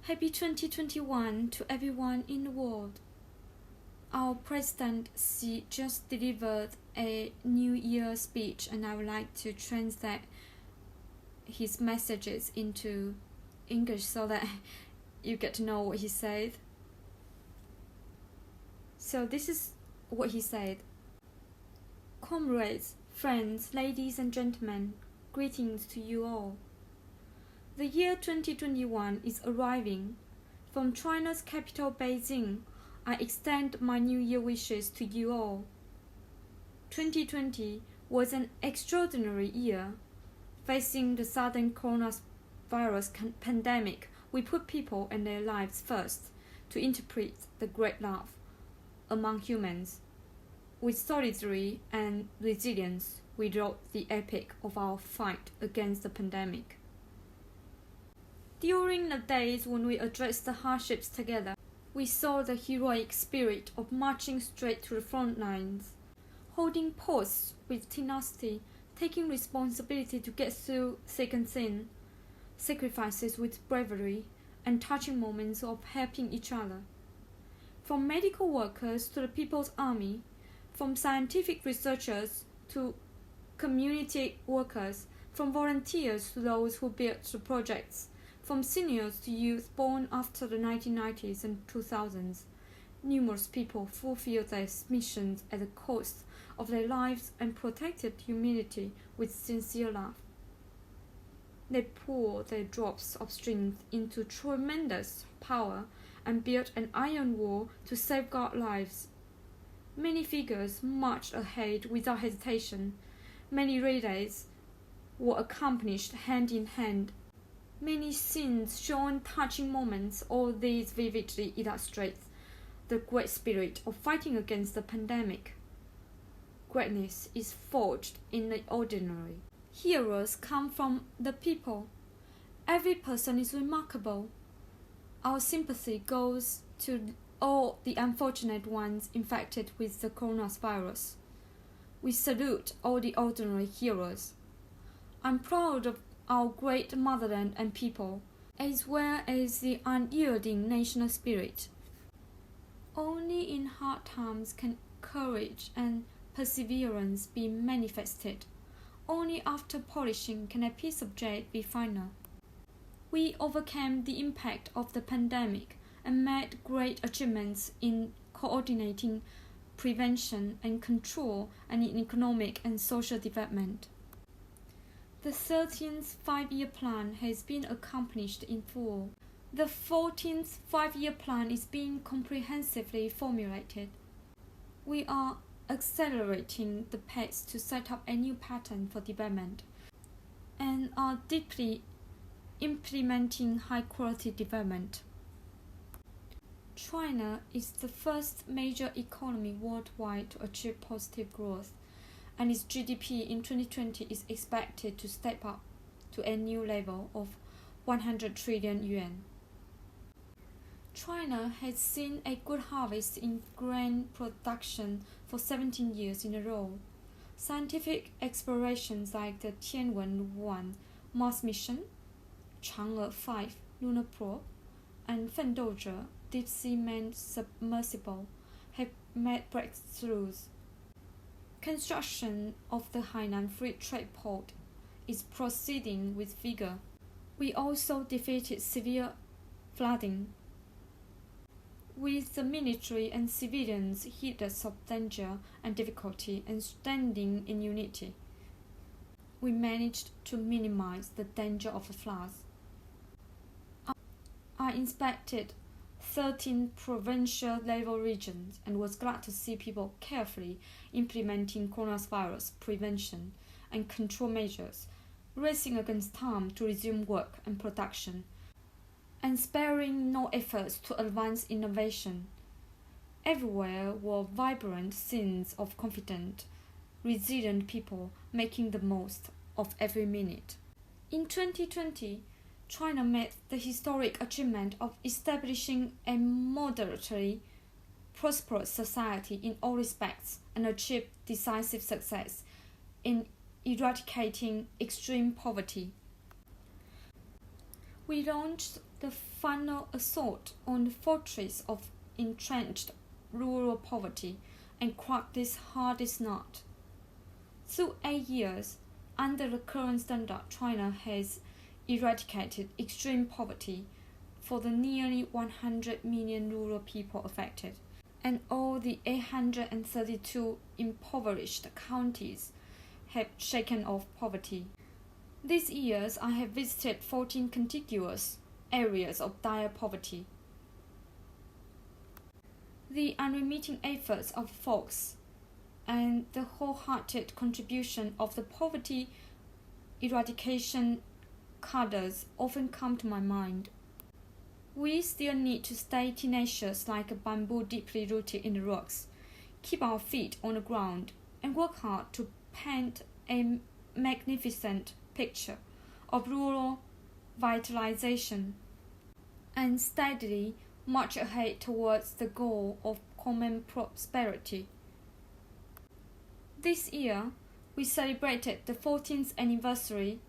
Happy 2021 to everyone in the world. Our President Xi just delivered a New Year speech, and I would like to translate his messages into English so that you get to know what he said. So this is what he said. Comrades, friends, ladies and gentlemen, greetings to you all. The year 2021 is arriving. From China's capital Beijing, I extend my New Year wishes to you all. 2020 was an extraordinary year. Facing the sudden coronavirus pandemic, we put people and their lives first to interpret the great love among humans. With solidarity and resilience, we wrote the epic of our fight against the pandemic. During the days when we addressed the hardships together, we saw the heroic spirit of marching straight to the front lines, holding posts with tenacity, taking responsibility to get through thick and thin, sacrifices with bravery, and touching moments of helping each other. From medical workers to the People's Army, from scientific researchers to community workers, from volunteers to those who built the projects, from seniors to youth born after the 1990s and 2000s, numerous people fulfilled their missions at the cost of their lives and protected humanity with sincere love. They poured their drops of strength into tremendous power and built an iron wall to safeguard lives. Many figures marched ahead without hesitation. Many relays were accomplished hand in hand. Many scenes showing touching moments. All these vividly illustrate the great spirit of fighting against the pandemic. Greatness is forged in the ordinary. Heroes come from the people. Every person is remarkable. Our sympathy goes to all the unfortunate ones infected with the coronavirus. We salute all the ordinary heroes. I'm proud of our great motherland and people, as well as the unyielding national spirit. Only in hard times can courage and perseverance be manifested. Only after polishing can a piece of jade be final. We overcame the impact of the pandemic and made great achievements in coordinating prevention and control and in economic and social development. The 13th five-year plan has been accomplished in full. The 14th five-year plan is being comprehensively formulated. We are accelerating the pace to set up a new pattern for development and are deeply implementing high-quality development. China is the first major economy worldwide to achieve positive growth, and its GDP in 2020 is expected to step up to a new level of 100 trillion yuan. China has seen a good harvest in grain production for 17 years in a row. Scientific explorations like the Tianwen-1 Mars mission, Chang'e 5 lunar probe, and Fendouze deep-sea manned submersible have made breakthroughs. Construction of the Hainan Free Trade Port is proceeding with vigor. We also defeated severe flooding. With the military and civilians heedless of danger and difficulty and standing in unity, we managed to minimize the danger of the floods. I inspected 13 provincial level regions and was glad to see people carefully implementing coronavirus prevention and control measures, racing against time to resume work and production, and sparing no efforts to advance innovation. Everywhere were vibrant scenes of confident, resilient people making the most of every minute. In 2020, China made the historic achievement of establishing a moderately prosperous society in all respects and achieved decisive success in eradicating extreme poverty. We launched the final assault on the fortress of entrenched rural poverty and crack this hardest nut. Through 8 years, under the current standard, China has eradicated extreme poverty for the nearly 100 million rural people affected, and all the 832 impoverished counties have shaken off poverty. These years, I have visited 14 contiguous areas of dire poverty. The unremitting efforts of folks and the wholehearted contribution of the poverty eradication cadres often come to my mind. We still need to stay tenacious like a bamboo deeply rooted in the rocks, keep our feet on the ground, and work hard to paint a magnificent picture of rural vitalization, and steadily march ahead towards the goal of common prosperity. This year, we celebrated the 14th anniversary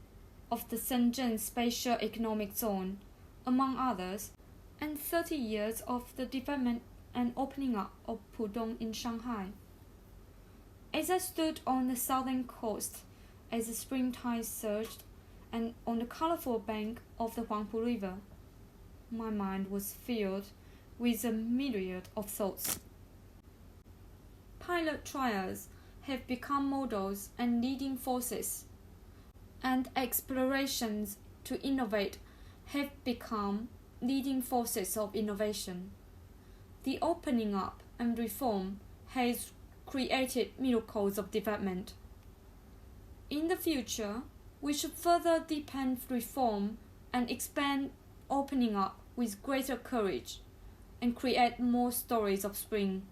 of the Shenzhen Spatial Economic Zone, among others, and 30 years of the development and opening up of Pudong in Shanghai. As I stood on the southern coast as the spring tide surged, and on the colorful bank of the Huangpu River, my mind was filled with a myriad of thoughts. Pilot trials have become models and leading forces, and explorations to innovate have become leading forces of innovation. The opening up and reform has created miracles of development. In the future, we should further deepen reform and expand opening up with greater courage and create more stories of spring.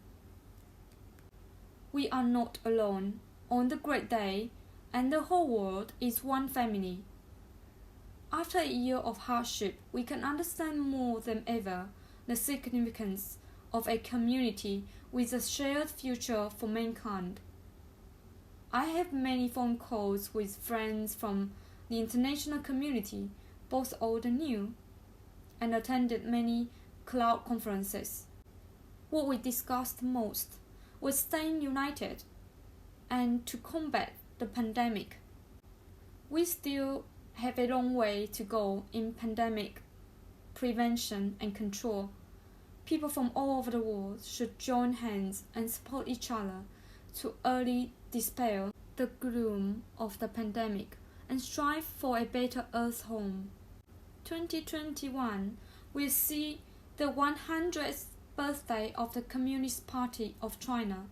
We are not alone on the great day, and the whole world is one family. After a year of hardship, we can understand more than ever the significance of a community with a shared future for mankind. I have many phone calls with friends from the international community, both old and new, and attended many cloud conferences. What we discussed most was staying united and to combat the pandemic. We still have a long way to go in pandemic prevention and control. People from all over the world should join hands and support each other to early dispel the gloom of the pandemic and strive for a better Earth home. 2021 will see the 100th birthday of the Communist Party of China.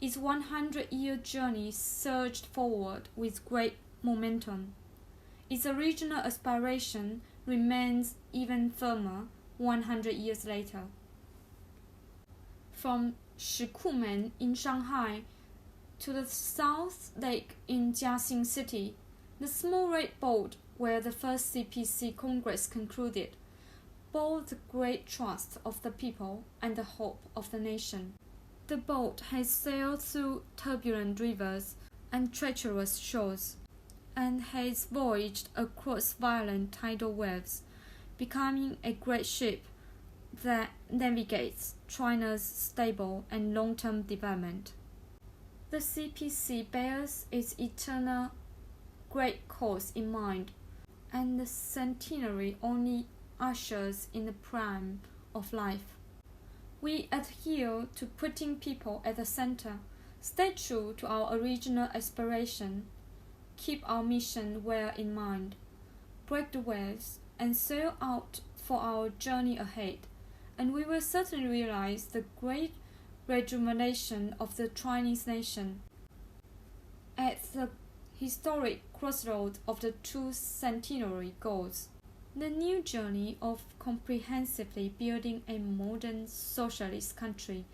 Its 100-year journey surged forward with great momentum. Its original aspiration remains even firmer 100 years later. From Shikumen in Shanghai to the South Lake in Jiaxing City, the small red boat where the first CPC Congress concluded bore the great trust of the people and the hope of the nation. The boat has sailed through turbulent rivers and treacherous shores, and has voyaged across violent tidal waves, becoming a great ship that navigates China's stable and long-term development. The CPC bears its eternal great cause in mind, and the centenary only ushers in the prime of life. We adhere to putting people at the center, stay true to our original aspiration, keep our mission well in mind, break the waves, and sail out for our journey ahead, and we will certainly realize the great rejuvenation of the Chinese nation. At the historic crossroads of the two centenary goals, the new journey of comprehensively building a modern socialist country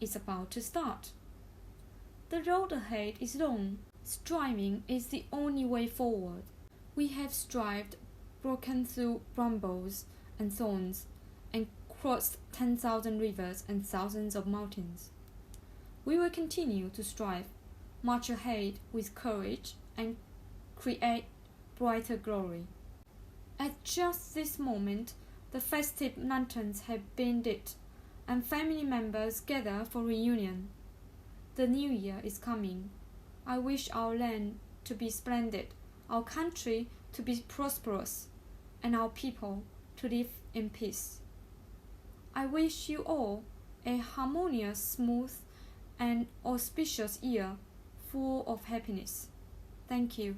is about to start. The road ahead is long. Striving is the only way forward. We have strived, broken through brambles and thorns, and crossed 10,000 rivers and thousands of mountains. We will continue to strive, march ahead with courage, and create brighter glory. At just this moment, The festive lanterns have been lit, and family members gather for reunion. The new year is coming. I wish our land to be splendid, our country to be prosperous, and our people to live in peace. I wish you all a harmonious, smooth, and auspicious year full of happiness. Thank you.